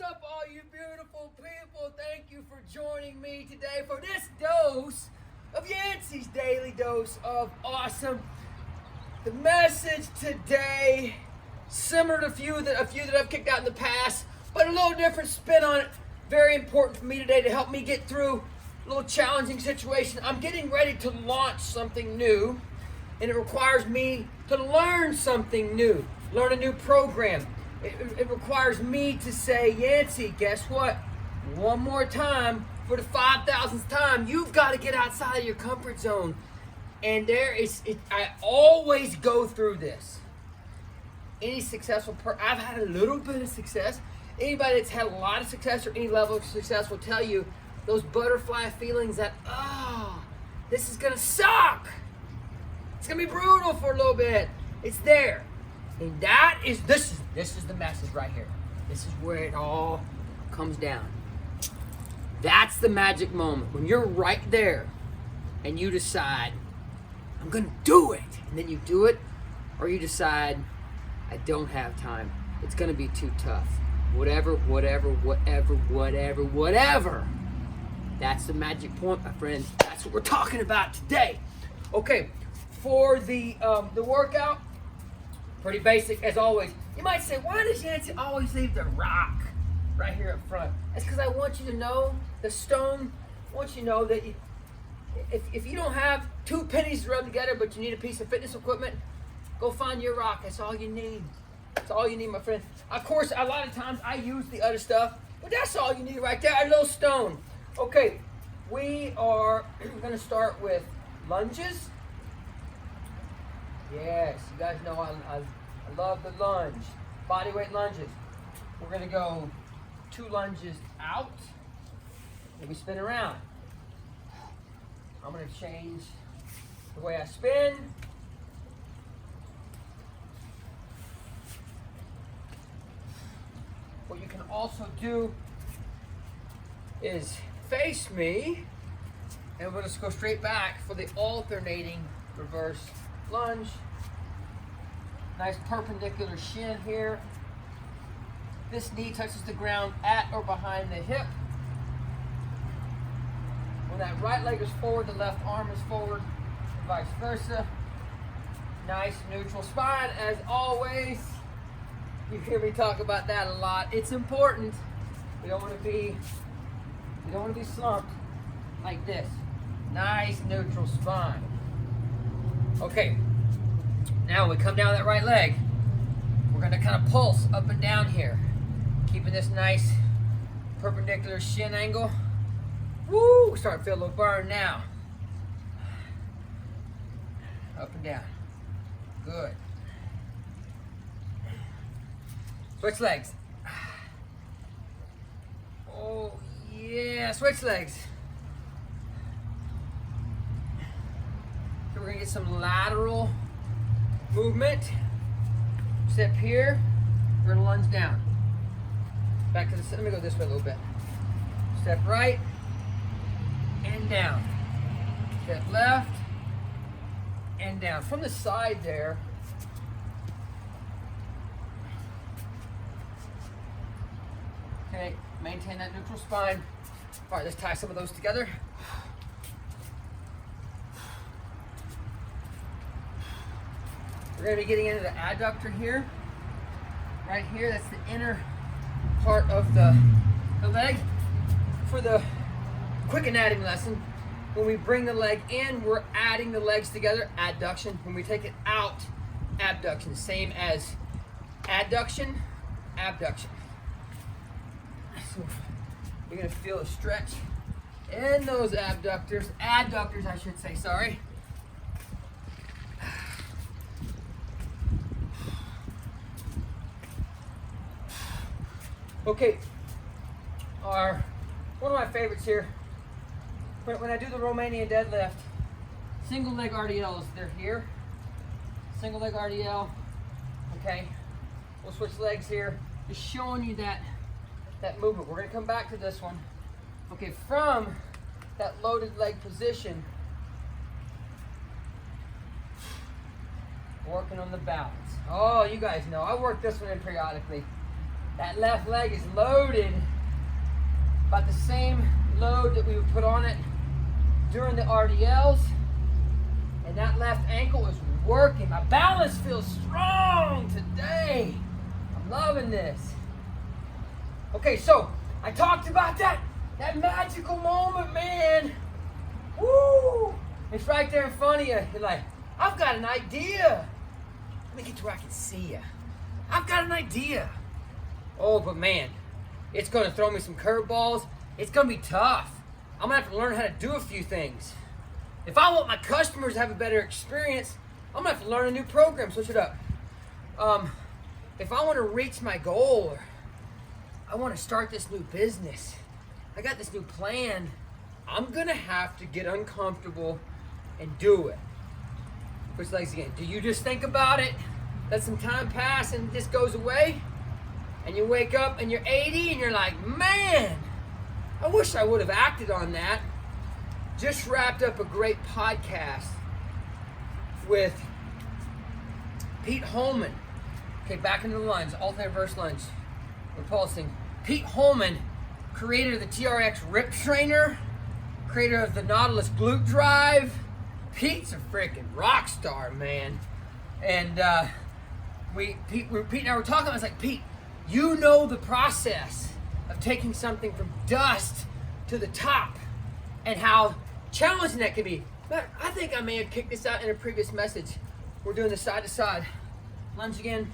up, all you beautiful people? Thank you for joining me today for this dose of Yancy's Daily Dose of Awesome. The message today, similar to a few that I've kicked out in the past, but a little different spin on it. Very important for me today to help me get through a little challenging situation. I'm getting ready to launch something new, and it requires me to learn something new, learn a new program. It requires me to say, Yancy, guess what? One more time, for the 5,000th time, you've got to get outside of your comfort zone. And I always go through this. Any successful I've had a little bit of success. Anybody that's had a lot of success or any level of success will tell you those butterfly feelings that, this is gonna suck. It's gonna be brutal for a little bit. It's there. And this is the message right here. This is where it all comes down. That's the magic moment. When you're right there and you decide, I'm gonna do it. And then you do it, or you decide, I don't have time. It's gonna be too tough. Whatever. That's the magic point, my friends. That's what we're talking about today. Okay, for the workout, pretty basic as always. You might say, why does Yancy always leave the rock right here up front? That's because I want you to know, the stone, I want you to know that if you don't have two pennies to rub together, but you need a piece of fitness equipment, go find your rock. That's all you need. That's all you need, my friend. Of course, a lot of times I use the other stuff, but that's all you need right there, a little stone. Okay, we are going to start with lunges. Yes, you guys know I love the lunge. Bodyweight lunges. We're going to go 2 lunges out, and we spin around. I'm going to change the way I spin. What you can also do is face me, and we'll just go straight back for the alternating reverse lunge. Nice perpendicular shin here. This knee touches the ground at or behind the hip. When that right leg is forward, the left arm is forward, and vice versa. Nice neutral spine as always. You hear me talk about that a lot. It's important. We don't want to be slumped like this. Nice neutral spine. Okay. Now when we come down that right leg, we're going to kind of pulse up and down here, keeping this nice perpendicular shin angle. Woo! We're starting to feel a little burn now. Up and down. Good. Switch legs. Oh, yeah. Switch legs. So we're going to get some lateral movement. Step here. We're going to lunge down. Back to the center. Let me go this way a little bit. Step right and down. Step left and down. From the side there, okay, maintain that neutral spine. All right, let's tie some of those together. We're going to be getting into the adductor here. Right here, that's the inner part of the leg. For the quick anatomy lesson, when we bring the leg in, we're adding the legs together, adduction. When we take it out, abduction. Same as adduction, abduction. So you're going to feel a stretch in those adductors, I should say, sorry. Okay, one of my favorites here, when I do the Romanian deadlift, single leg RDLs, they're here. Single leg RDL, okay. We'll switch legs here, just showing you that movement. We're gonna come back to this one. Okay, from that loaded leg position, working on the balance. Oh, you guys know, I work this one in periodically. That left leg is loaded. About the same load that we would put on it during the RDLs. And that left ankle is working. My balance feels strong today. I'm loving this. Okay, so I talked about that magical moment, man. Woo! It's right there in front of you. You're like, I've got an idea. Let me get to where I can see you. I've got an idea. Oh, but man, it's going to throw me some curveballs. It's going to be tough. I'm going to have to learn how to do a few things. If I want my customers to have a better experience, I'm going to have to learn a new program. Switch it up. If I want to reach my goal, or I want to start this new business, I got this new plan, I'm going to have to get uncomfortable and do it. Switch legs again. Do you just think about it, let some time pass, and this goes away? And you wake up and you're 80 and you're like, man, I wish I would have acted on that. Just wrapped up a great podcast with Pete Holman. Okay, back into the lunge, alternate reverse lunge. We're pulsing. Pete Holman, creator of the TRX Rip Trainer, creator of the Nautilus Glute Drive. Pete's a freaking rock star, man. And Pete and I were talking. I was like, Pete, you know the process of taking something from dust to the top and how challenging that can be. But I think I may have kicked this out in a previous message. We're doing the side to side lunge again.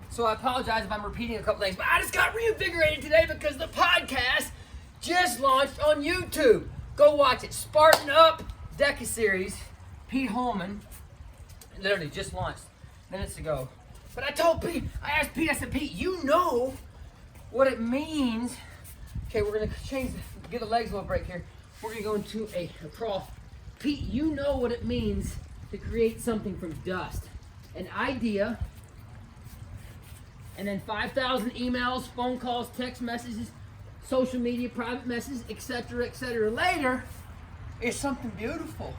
So I apologize if I'm repeating a couple things, but I just got reinvigorated today because the podcast just launched on YouTube. Go watch it. Spartan Up DECA series. Pete Holman literally just launched minutes ago. But I asked Pete, I said, Pete, you know what it means. Okay, we're going to give the legs a little break here. We're going to go into a crawl. Pete, you know what it means to create something from dust. An idea, and then 5,000 emails, phone calls, text messages, social media, private messages, etc. later is something beautiful.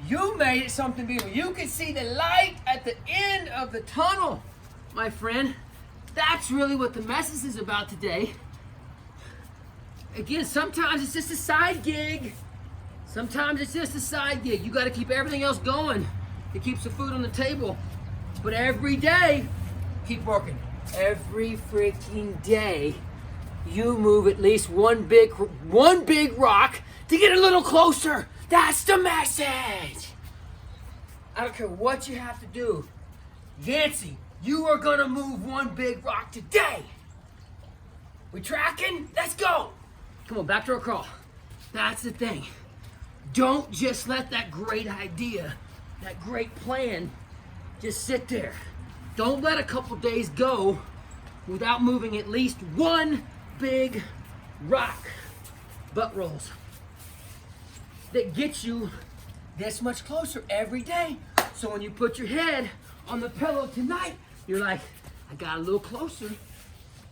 You made it something beautiful. You can see the light at the end of the tunnel, my friend. That's really what the message is about today. Again, sometimes it's just a side gig. Sometimes it's just a side gig. You got to keep everything else going. It keeps the food on the table. But every day, keep working. Every freaking day, you move at least one big rock to get a little closer. That's the message. I don't care what you have to do. Yancy, you are going to move one big rock today. We tracking? Let's go. Come on, back to our crawl. That's the thing. Don't just let that great idea, that great plan, just sit there. Don't let a couple days go without moving at least one big rock. Butt rolls. That gets you this much closer every day. So when you put your head on the pillow tonight, you're like, I got a little closer.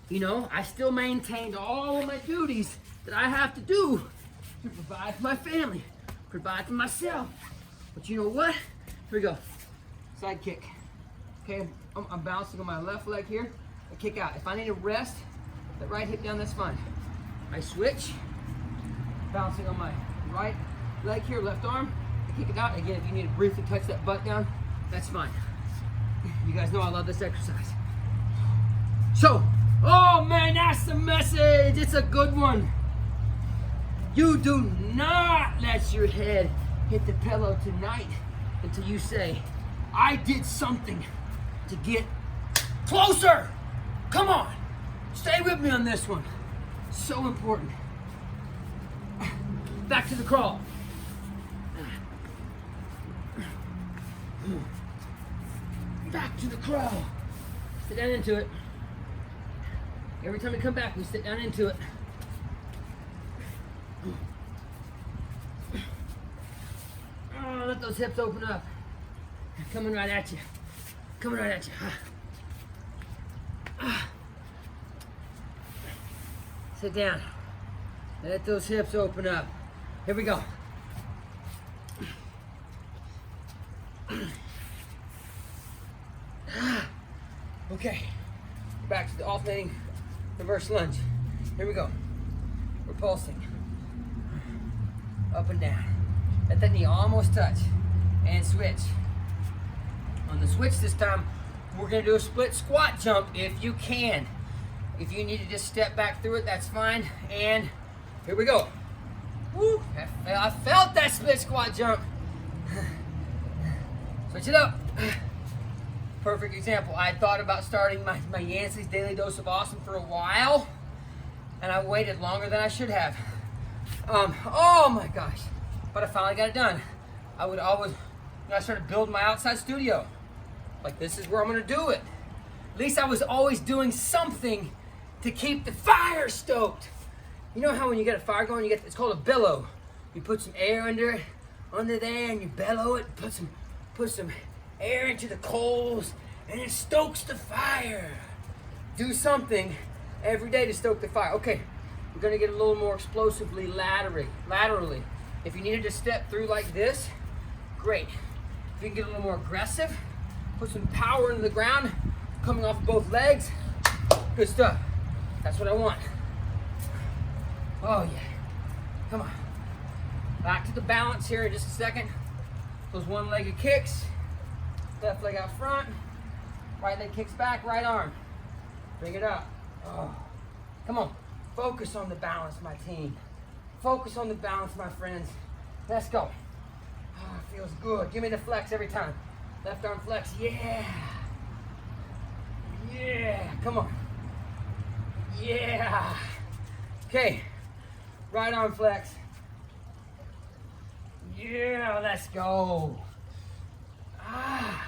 You know, I still maintained all of my duties that I have to do to provide for my family, provide for myself. But you know what? Here we go. Side kick. Okay, I'm bouncing on my left leg here. I kick out. If I need to rest that right hip down, that's fine. I switch, bouncing on my right leg here, left arm. I kick it out. Again, if you need to briefly touch that butt down, that's fine. You guys know I love this exercise. So, oh man, that's the message. It's a good one. You do not let your head hit the pillow tonight until you say, I did something to get closer. Come on. Stay with me on this one. So important. Back to the crawl. Back to the crawl. Sit down into it. Every time we come back, we sit down into it. Oh, let those hips open up. Coming right at you. Coming right at you. Sit down. Let those hips open up. Here we go. Okay. Back to the alternating reverse lunge. Here we go. We're pulsing. Up and down. Let that knee almost touch. And switch. On the switch this time, we're gonna do a split squat jump if you can. If you need to just step back through it, that's fine. And here we go. Woo, I felt that split squat jump. Switch it up. Perfect example. I thought about starting my Yancy's Daily Dose of Awesome for a while, and I waited longer than I should have. Oh my gosh. But I finally got it done. I would always, I started building my outside studio. Like, this is where I'm gonna do it. At least I was always doing something to keep the fire stoked. You know how when you get a fire going, it's called a bellow. You put some air under there and you bellow it, put some air into the coals, and it stokes the fire. Do something every day to stoke the fire. Okay, we're gonna get a little more explosively laterally. If you needed to step through like this, great. If you can get a little more aggressive, put some power into the ground, coming off both legs, good stuff. That's what I want. Oh yeah, come on. Back to the balance here in just a second. Those one-legged kicks, left leg out front, right leg kicks back, right arm. Bring it up. Oh. Come on, focus on the balance, my team. Focus on the balance, my friends. Let's go. Oh, it feels good. Give me the flex every time. Left arm flex, yeah. Yeah, come on. Yeah. Okay, right arm flex. Yeah, let's go. Ah.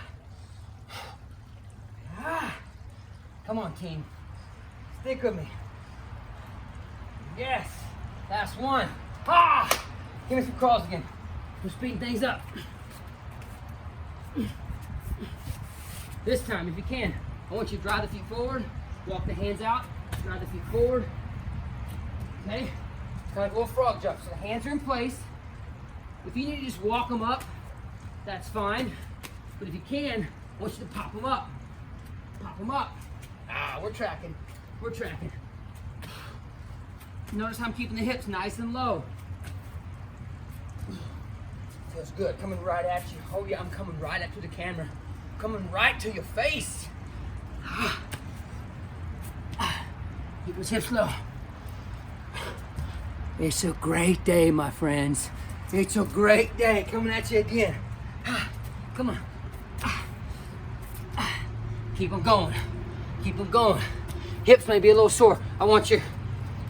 Come on, team. Stick with me. Yes, last one. Give me some crawls again. We're speeding things up. This time, if you can, I want you to drive the feet forward, walk the hands out, drive the feet forward. Okay? It's kind of like a little frog jump. So the hands are in place. If you need to just walk them up, that's fine. But if you can, I want you to pop them up. Pop them up. We're tracking. We're tracking. Notice how I'm keeping the hips nice and low. Feels good. Coming right at you. Oh yeah, I'm coming right up to the camera. Coming right to your face. Keep those hips low. It's a great day, my friends. It's a great day. Coming at you again. Come on. Keep them going. Keep them going. Hips may be a little sore. I want you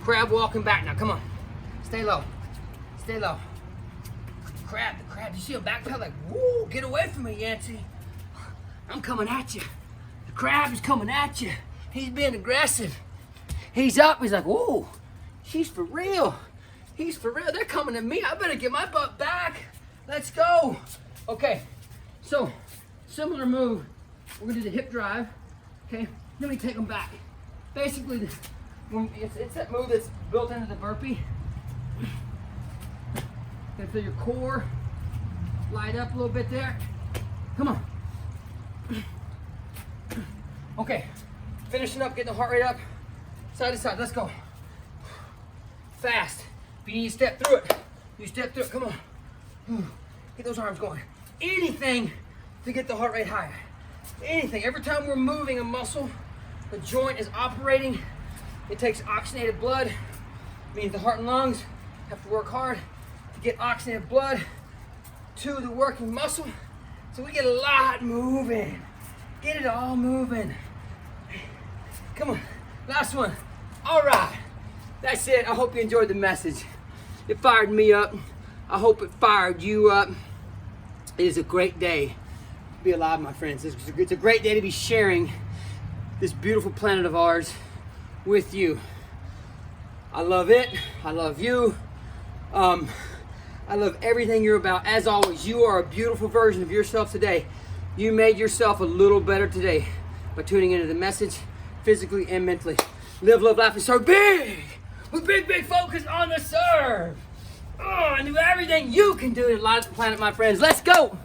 crab walking back now. Come on. Stay low. Stay low. Crab, the crab. You see him backpedal like, woo, get away from me, Yancy. I'm coming at you. The crab is coming at you. He's being aggressive. He's up. He's like, whoa, she's for real. He's for real. They're coming at me. I better get my butt back. Let's go. Okay, so similar move. We're gonna do the hip drive. Okay, then we take them back. Basically, it's that move that's built into the burpee. Gonna feel your core light up a little bit there. Come on. Okay, finishing up, getting the heart rate up, side to side. Let's go. Fast. If you need to step through it, you step through it. Come on. Get those arms going. Anything to get the heart rate higher. Anything. Every time we're moving a muscle, the joint is operating. It takes oxygenated blood. Means the heart and lungs have to work hard to get oxygenated blood to the working muscle. So we get a lot moving. Get it all moving. Come on. Last one. All right. That's it. I hope you enjoyed the message. It fired me up. I hope it fired you up. It is a great day to be alive, my friends. It's a great day to be sharing this beautiful planet of ours with you. I love it. I love you. I love everything you're about. As always, you are a beautiful version of yourself today. You made yourself a little better today by tuning into the message physically and mentally. Live, love, laugh, and serve big. With big focus on the serve. And do everything you can do to light up the planet, my friends. Let's go.